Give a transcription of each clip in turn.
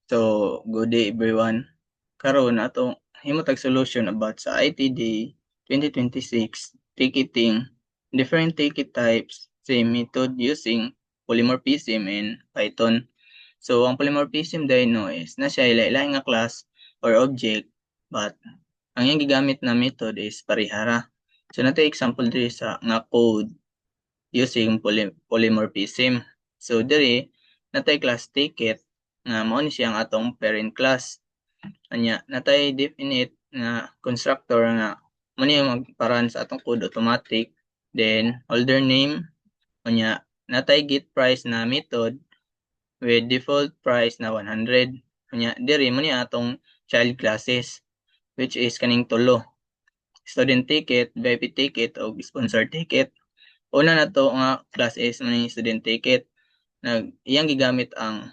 So, good day everyone. Karon ato himutag solution about sa ITD 2026 ticketing, different ticket types, same method using polymorphism in Python. So, ang polymorphism dino is na siya ilain nga class or object, but ang iyang gigamit na method is parihara. So, nato example diri sa nga code using polymorphism. So, diri natay class ticket nga mao ni siyang atong parent class. Anya natay definite nga constructor nga mo ni magparan sa atong code automatic, then holder name, anya natay get price na method with default price na 100. Anya diri mo ni atong child classes, which is kaning tulo: student ticket, VIP ticket o sponsor ticket. Una na to nga class is mo ni student ticket, iyang gigamit ang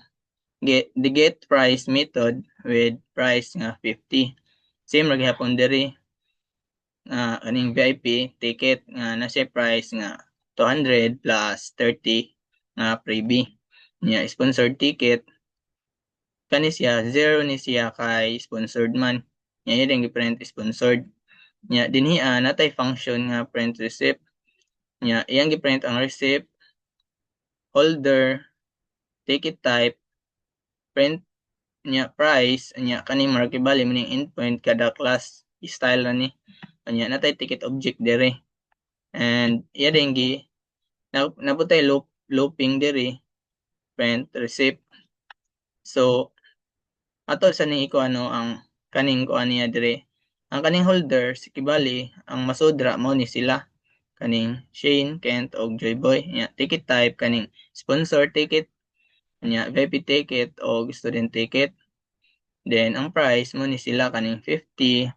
the get price method with price nga 50. Same ra gyapon diri nga kaning VIP ticket nga na siya price nga 200 plus 30 nga freebie. Nya sponsored ticket kani siya zero ni siya kay sponsored man. Nya yun different sponsored. Nya dinhi natay function nga print receipt. Nya iyang giprint ang receipt, holder, ticket type, print nya price, nya kani murag kibali maning endpoint kada class style na ni. Nya natay ticket object dire, and iya din gi nabutay looping dire, print receipt. So ato sa ni ko ang kaning ko niya dire, ang kaning holder si kibali ang masudra mo ni sila kaning Shane, Kent og Joyboy. Nya ticket type kaning sponsor ticket, nya VIP ticket o student ticket. Then ang price mo ni sila kaning 50,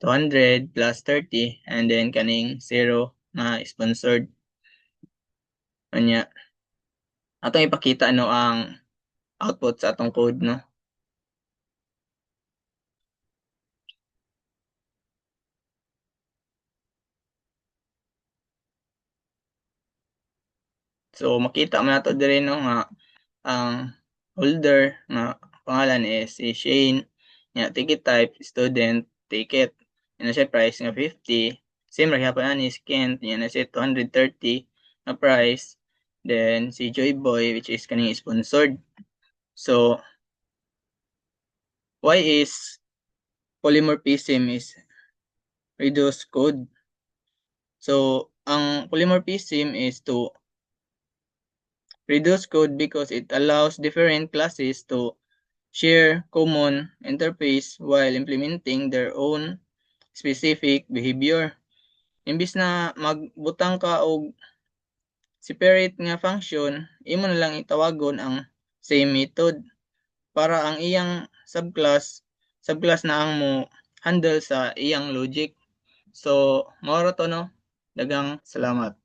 200 plus 30, and then kaning 0 na sponsored. Anya atong ipakita ang output sa atong code no. So makita man nato dire no nga ang holder nga pangalan is si Shane, nya ticket type student ticket, nya siya price nga 50. Same ra gyapon ani si Kent, nya na siya 230 na price. Then si Joyboy, which is kaning sponsored. So why is polymorphism is reduce code? So ang polymorphism is to reduce code because it allows different classes to share common interface while implementing their own specific behavior. Imbis na magbutang ka og separate nga function, imo na lang itawagon ang same method para ang iyang subclass na ang mo handle sa iyang logic. So, mao ra to no. Daghang salamat.